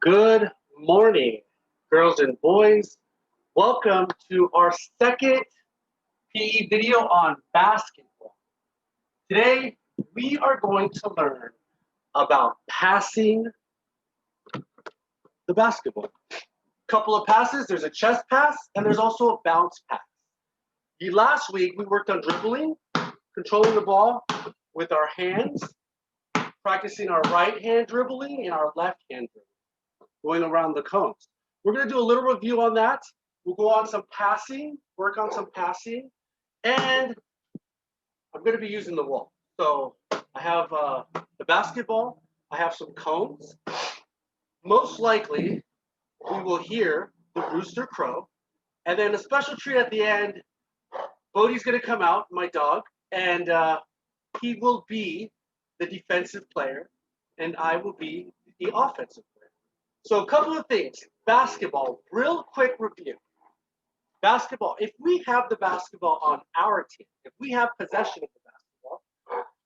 Good morning, girls and boys. Welcome to our second PE video on basketball. Today, we are going to learn about passing the basketball. Couple of passes, there's a chest pass, and there's also a bounce pass. Last week, we worked on dribbling, controlling the ball with our hands, practicing our right hand dribbling and our left hand dribbling, going around the cones. We're going to do a little review on that. We'll go on some passing, work on some passing, and I'm going to be using the wall. So I have the basketball, I have some cones. Most likely, we will hear the rooster crow, and then a special treat at the end. Bodie's going to come out, my dog, and he will be the defensive player, and I will be the offensive player. So a couple of things. Basketball, real quick review. Basketball, if we have the basketball on our team, if we have possession of the basketball,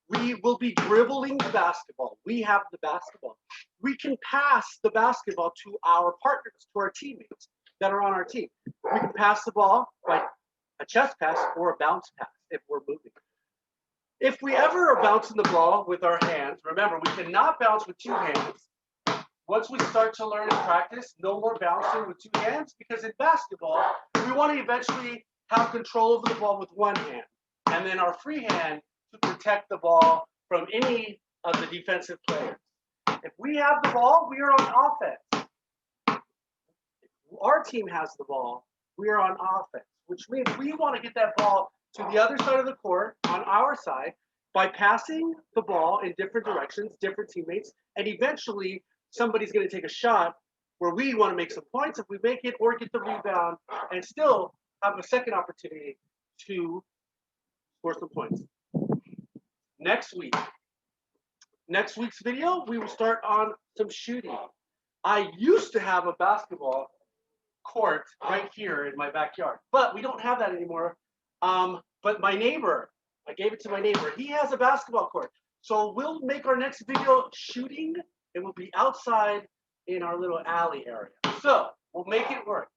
we will be dribbling the basketball. We have the basketball. We can pass the basketball to our partners, to our teammates that are on our team. We can pass the ball by a chest pass or a bounce pass if we're moving. If we ever are bouncing the ball with our hands, remember, we cannot bounce with two hands. Once we start to learn and practice, no more bouncing with two hands, because in basketball, we want to eventually have control over the ball with one hand, and then our free hand to protect the ball from any of the defensive players. If we have the ball, we are on offense. If our team has the ball, we are on offense, which means we want to get that ball to the other side of the court on our side by passing the ball in different directions, different teammates, and eventually somebody's going to take a shot where we want to make some points if we make it, or get the rebound and still have a second opportunity to score some points. Next week's video, we will start on some shooting. I used to have a basketball court right here in my backyard, but we don't have that anymore. But my neighbor, I gave it to my neighbor. He has a basketball court. So we'll make our next video shooting. It will be outside in our little alley area. So we'll make it work.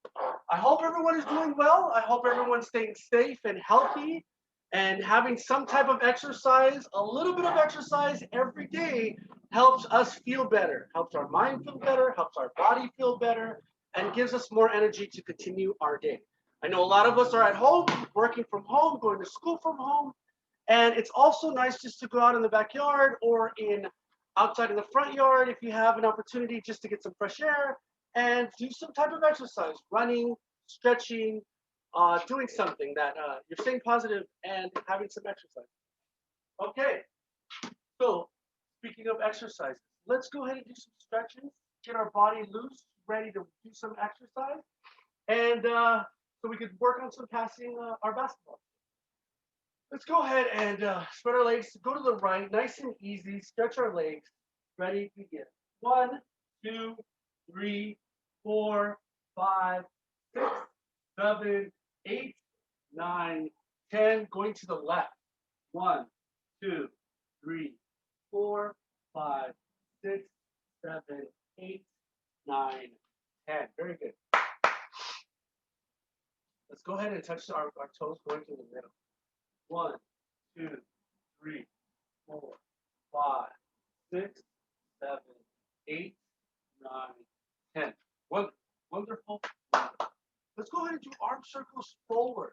I hope everyone is doing well. I hope everyone's staying safe and healthy and having some type of exercise. A little bit of exercise every day helps us feel better, helps our mind feel better, helps our body feel better, and gives us more energy to continue our day. I know a lot of us are at home, working from home, going to school from home, and it's also nice just to go out in the backyard or outside in the front yard if you have an opportunity just to get some fresh air and do some type of exercise, running, stretching, doing something that you're staying positive and having some exercise. Okay, so speaking of exercise, let's go ahead and do some stretches, get our body loose, ready to do some exercise, and so we could work on some passing our basketball. Let's go ahead and spread our legs. Go to the right, nice and easy. Stretch our legs. Ready, begin. 1, 2, 3, 4, 5, 6, 7, 8, 9, 10. Going to the left. 1, 2, 3, 4, 5, 6, 7, 8, 9, 10. Very good. Let's go ahead and touch our toes going to the middle. 1, 2, 3, 4, 5, 6, 7, 8, 9, 10. Wonderful. Let's go ahead and do arm circles forward.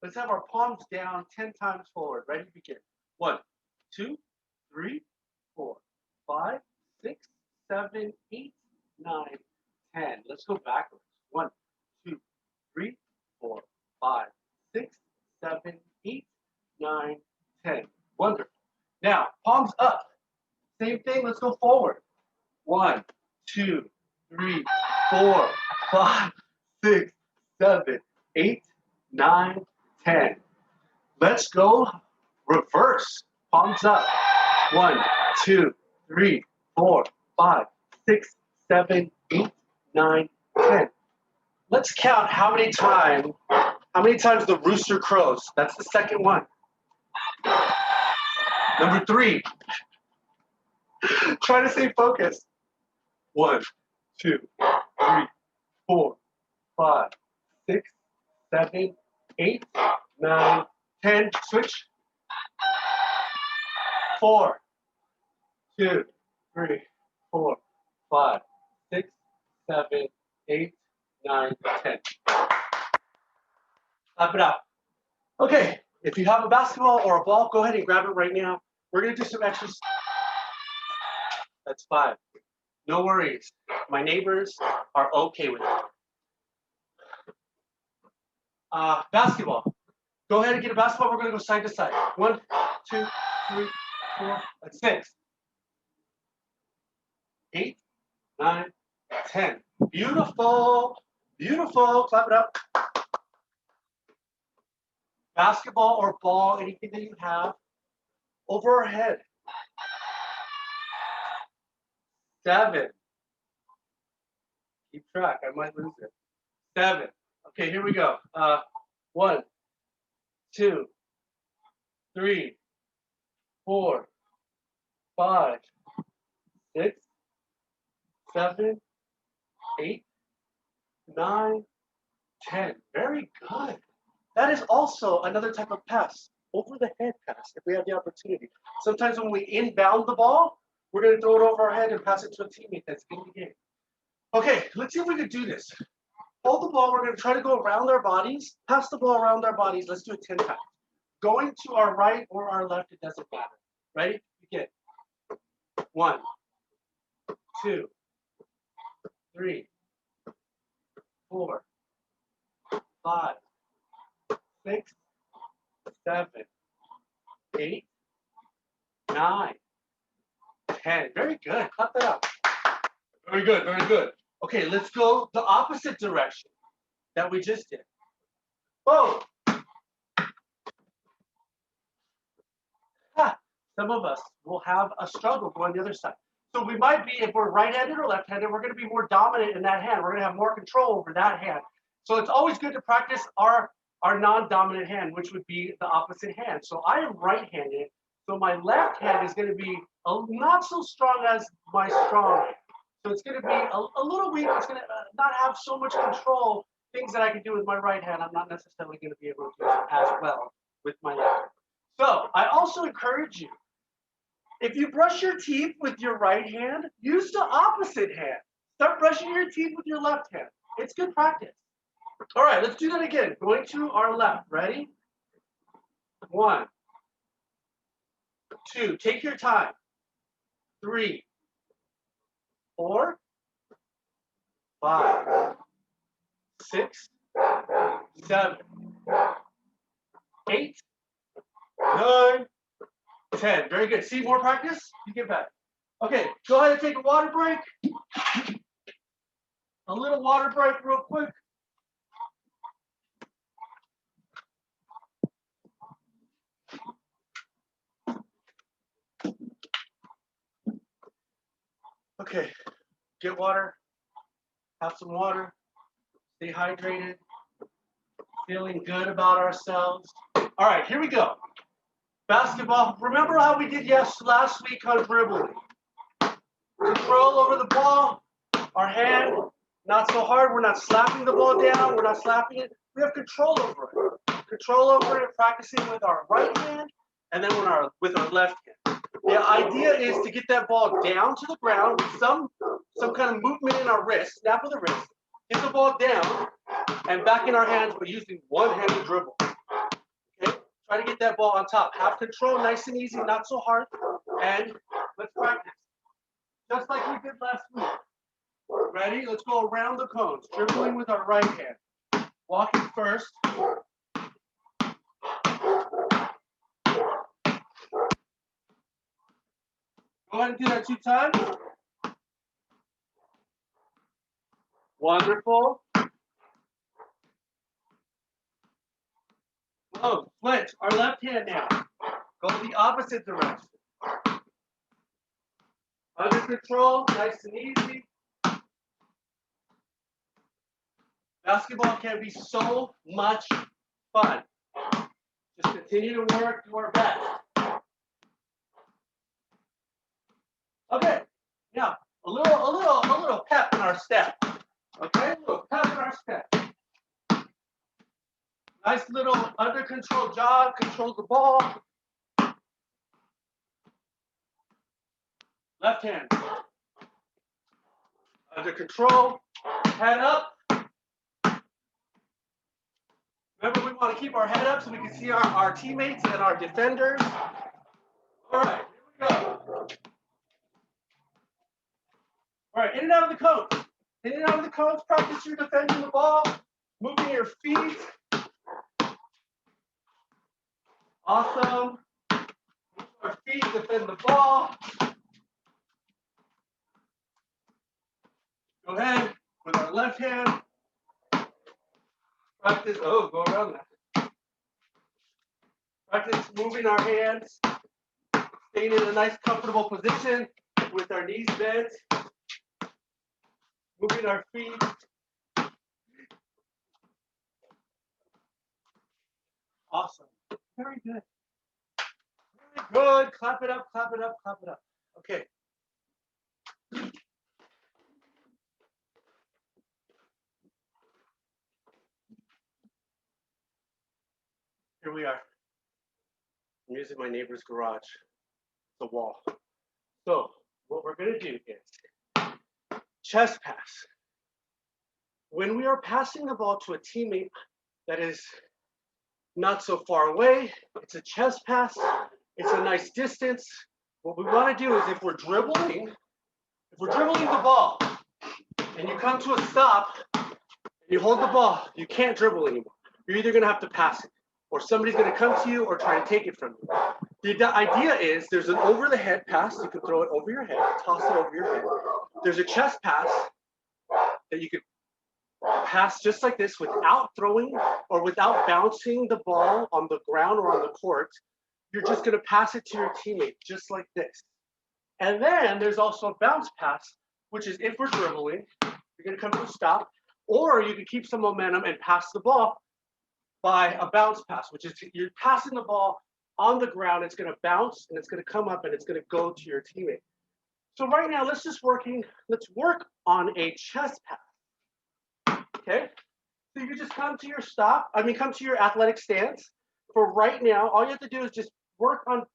Let's have our palms down 10 times forward. Ready, begin. 1, 2, 3, 4, 5, 6, 7, 8, 9, 10. Let's go backwards. 1, 2, 3, 4, 5, 6, 7, 8, 9, 10. Wonderful. Now, palms up. Same thing. Let's go forward. 1, 2, 3, 4, 5, 6, 7, 8, 9, 10. Let's go reverse. Palms up. 1, 2, 3, 4, 5, 6, 7, 8, 9, 10. Let's count how many times the rooster crows. That's the second one. Number 3. Try to stay focused. 1, 2, 3, 4, 5, 6, 7, 8, 9, 10. Switch. 4, 2, 3, 4, 5, 6, 7, 8, 9, 10. Clap it out. Okay, if you have a basketball or a ball, go ahead and grab it right now. We're going to do some exercise. That's 5. No worries. My neighbors are okay with it. Basketball. Go ahead and get a basketball. We're going to go side to side. 1, 2, 3, 4. That's 6. 8, 9, 10. Beautiful. Beautiful. Clap it up. Basketball or ball, anything that you have, over our head. 7. Keep track. I might lose it. 7. Okay, here we go. 1, 2, 3, 4, 5, 6, 7, 8, 9, 10. Very good. That is also another type of pass, over the head pass, if we have the opportunity. Sometimes when we inbound the ball, we're going to throw it over our head and pass it to a teammate that's in the game. Okay, let's see if we can do this. Hold the ball. We're going to try to go around our bodies, pass the ball around our bodies. Let's do it 10 times. Going to our right or our left, it doesn't matter. Ready? Begin. 1, 2, 3, 4, 5, 6, 7, 8, 9, 10. Very good. Clap that up. Very good. Very good. Okay, let's go the opposite direction that we just did. Whoa. Some of us will have a struggle going the other side. So we might be, if we're right-handed or left-handed, we're going to be more dominant in that hand. We're going to have more control over that hand. So it's always good to practice our non-dominant hand, which would be the opposite hand. So I am right-handed. So my left hand is going to be not so strong as my strong hand. So it's going to be a little weak. It's going to not have so much control. Things that I can do with my right hand, I'm not necessarily going to be able to do as well with my left hand. So I also encourage you, if you brush your teeth with your right hand, use the opposite hand. Start brushing your teeth with your left hand. It's good practice. All right, let's do that again. Going to our left. Ready? 1, 2. Take your time. 3, 4, 5, 6, 7, 8, 9, 10. Very good. See, more practice? You get back. Okay, go ahead and take a water break. A little water break real quick. Okay, get water, have some water, stay hydrated, feeling good about ourselves. All right, here we go. Basketball. Remember how we did last week on dribbling? Control over the ball, our hand, not so hard. We're not slapping the ball down. We're not slapping it. We have control over it. Control over it, practicing with our right hand and then with our left hand. The idea is to get that ball down to the ground with some kind of movement in our wrist, snap of the wrist, get the ball down and back in our hands, but using one-handed dribble. Okay? Try to get that ball on top. Have control, nice and easy, not so hard. And let's practice. Just like we did last week. Ready? Let's go around the cones, dribbling with our right hand. Walking first. Go ahead and do that 2 times. Wonderful. Oh, switch. Our left hand now. Go the opposite direction. Under control, nice and easy. Basketball can be so much fun. Just continue to work, do our best. Okay, now A little pep in our step. Okay, a little pep in our step. Nice little under control jog, control the ball. Left hand. Under control, head up. Remember, we want to keep our head up so we can see our teammates and our defenders. All right, here we go. All right, in and out of the cones. In and out of the cones, practice your defending the ball, moving your feet. Awesome. Move our feet, defend the ball. Go ahead with our left hand. Practice, go around that. Practice moving our hands, staying in a nice comfortable position with our knees bent. Moving our feet. Awesome. Very good. Very good. Clap it up, clap it up, clap it up. Okay. Here we are. I'm using my neighbor's garage, the wall. So what we're going to do is chest pass. When we are passing the ball to a teammate that is not so far away, it's a chest pass, it's a nice distance. What we want to do is if we're dribbling the ball and you come to a stop and you hold the ball, you can't dribble anymore. You're either going to have to pass it or somebody's going to come to you or try and take it from you. The idea is there's an over the head pass. You can throw it over your head, toss it over your head. There's a chest pass that you could pass just like this without throwing or without bouncing the ball on the ground or on the court. You're just going to pass it to your teammate just like this. And then there's also a bounce pass, which is if we're dribbling, you're going to come to a stop, or you can keep some momentum and pass the ball by a bounce pass, which is you're passing the ball on the ground. It's going to bounce and it's going to come up and it's going to go to your teammate. So right now, let's work on a chest pass. Okay, so you just come to your come to your athletic stance. For right now, all you have to do is just work on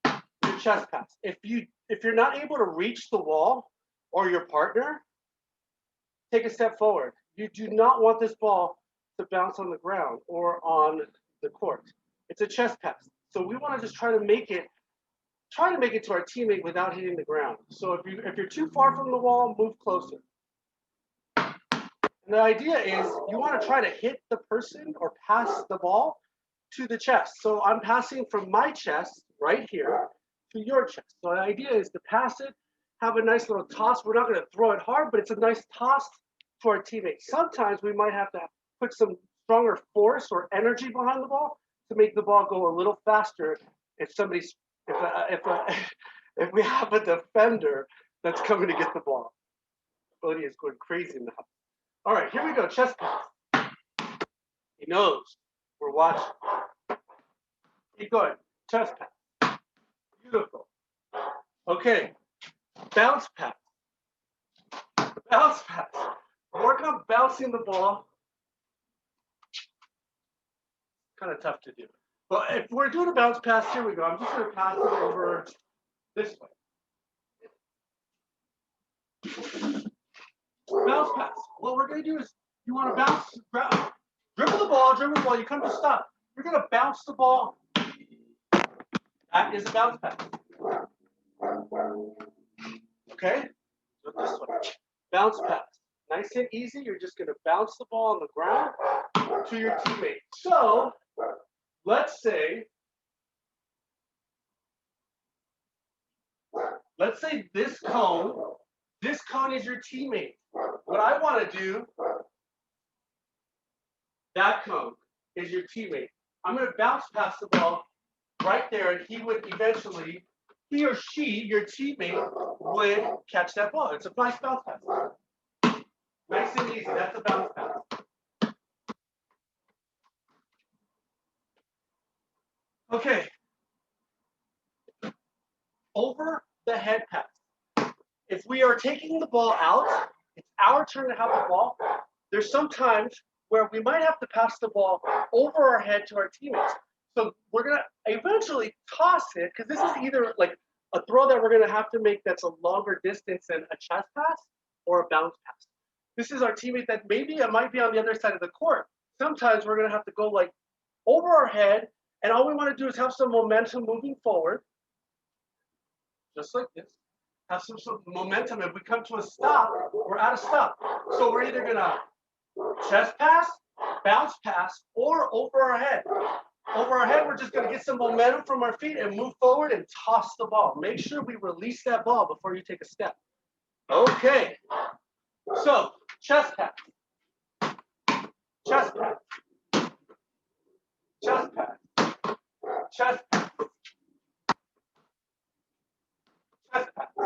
your chest pass. If you're not able to reach the wall or your partner, take a step forward. You do not want this ball to bounce on the ground or on the court. It's a chest pass. So we want to just try to make it to our teammate without hitting the ground. So if you're too far from the wall, move closer. And the idea is you want to try to hit the person or pass the ball to the chest. So I'm passing from my chest right here to your chest. So the idea is to pass it, have a nice little toss. We're not going to throw it hard, but it's a nice toss to our teammate. Sometimes we might have to put some stronger force or energy behind the ball to make the ball go a little faster if we have a defender that's coming to get the ball. Bodie is going crazy in the house. All right, here we go, chest pass. He knows we're watching. Keep going, chest pass. Beautiful. Okay, bounce pass. Bounce pass. Work on bouncing the ball. Kind of tough to do. But if we're doing a bounce pass, here we go. I'm just going to pass it over this way. Bounce pass. What we're going to do is you want to dribble the ball, you come to stop. You're going to bounce the ball. That is a bounce pass. Okay? So this one. Bounce pass. Nice and easy. You're just going to bounce the ball on the ground to your teammate. So, let's say this cone is your teammate. What I want to do, that cone is your teammate. I'm going to bounce pass the ball right there, and he or she, your teammate, would catch that ball. It's a nice bounce pass. Nice and easy. That's a bounce pass. Okay. Over the head pass. If we are taking the ball out, it's our turn to have the ball. There's some times where we might have to pass the ball over our head to our teammates. So we're gonna eventually toss it, because this is either like a throw that we're gonna have to make that's a longer distance than a chest pass or a bounce pass. This is our teammate that maybe it might be on the other side of the court. Sometimes we're gonna have to go like over our head, and all we want to do is have some momentum moving forward, just like this. Have some sort of momentum. If we come to a stop, we're at a stop. So we're either gonna chest pass, bounce pass, or over our head. Over our head, we're just gonna get some momentum from our feet and move forward and toss the ball. Make sure we release that ball before you take a step. Okay. So chest pass, chest pass, chest pass, chest pass, chest pass.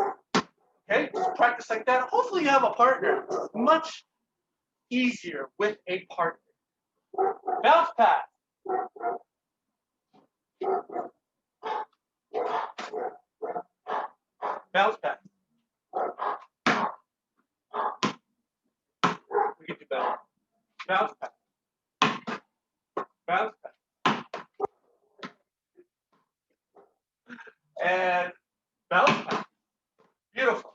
Okay, just practice like that. Hopefully you have a partner. It's much easier with a partner. Bounce pass. Bounce pass. We can do better. Bounce pass. Bounce pass. And bounce pass. Beautiful.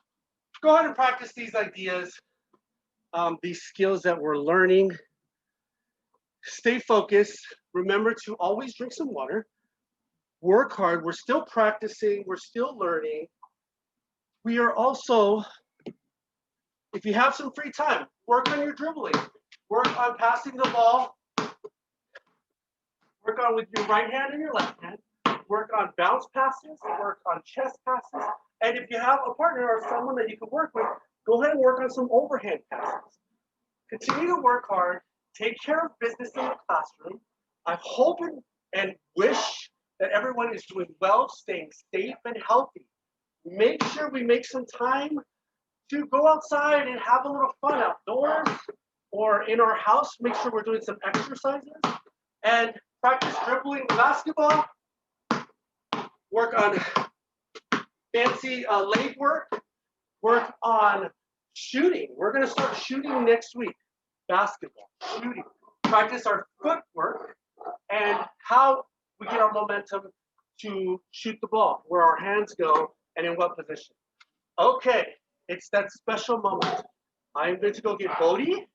Go ahead and practice these ideas, these skills that we're learning. Stay focused. Remember to always drink some water. Work hard. We're still practicing. We're still learning. We are also, if you have some free time, work on your dribbling. Work on passing the ball. Work on with your right hand and your left hand. Work on bounce passes. Work on chest passes. And if you have a partner or someone that you can work with, go ahead and work on some overhand passes. Continue to work hard. Take care of business in the classroom. I hope and wish that everyone is doing well, staying safe and healthy. Make sure we make some time to go outside and have a little fun outdoors or in our house. Make sure we're doing some exercises and practice dribbling basketball. Work on fancy leg work. Work on shooting. We're going to start shooting next week. Basketball, shooting. Practice our footwork and how we get our momentum to shoot the ball, where our hands go and in what position. Okay, it's that special moment. I'm going to go get Bodie,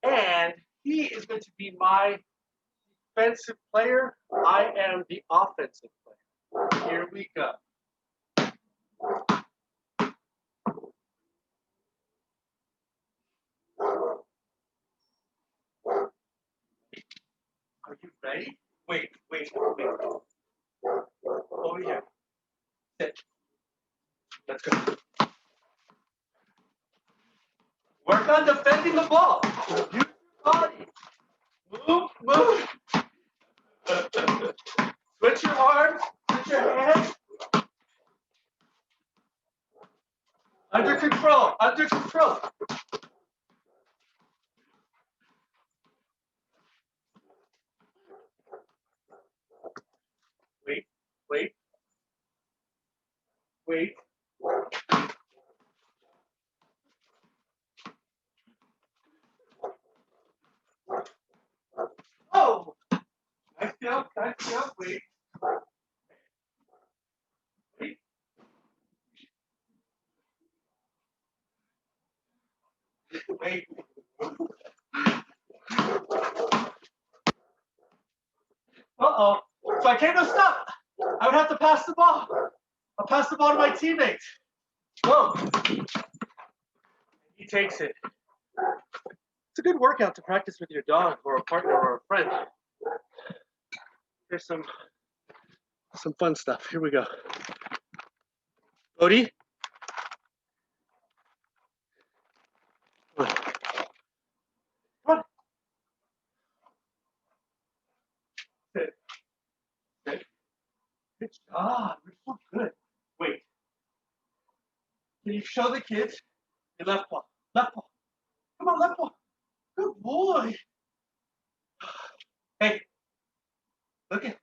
and he is going to be my defensive player. I am the offensive player. Here we go. Are you ready? Wait. Over here. Sit. Let's go. Work on defending the ball. Use your body. Move. Switch your arms. Switch your hands. Under control. Wait. Oh! Nice jump. Wait. Uh-oh. So I can't go stop. I would have to pass the ball. I'll pass the ball to my teammate. Whoa. He takes it. It's a good workout to practice with your dog or a partner or a friend. Here's some fun stuff. Here we go. Bodie. Come on. Sit. Good job. You're so good. Wait. Can you show the kids your left paw? Come on, left paw. Good boy. Hey. Look it.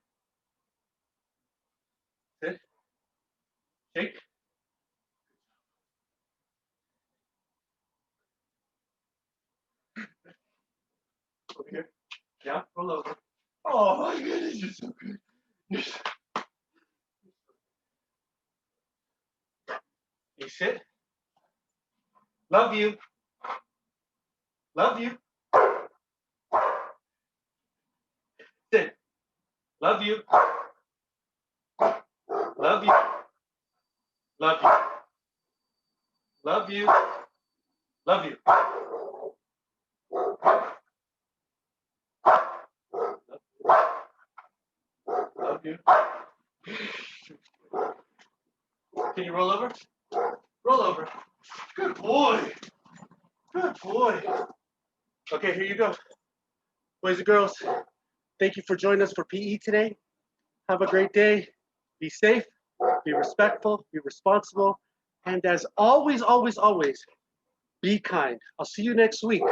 Sit. Shake. Over here. Yeah, roll over. Oh my goodness, you're so good. You're so... You sit. Love you. Love you. Sit. Love you. Love you. Love you. Love you. Love you. Love you. Can you roll over? Roll over. Good boy. Good boy. Okay, here you go. Boys and girls, thank you for joining us for PE today. Have a great day. Be safe, be respectful, be responsible, and as always, always, always, be kind. I'll see you next week.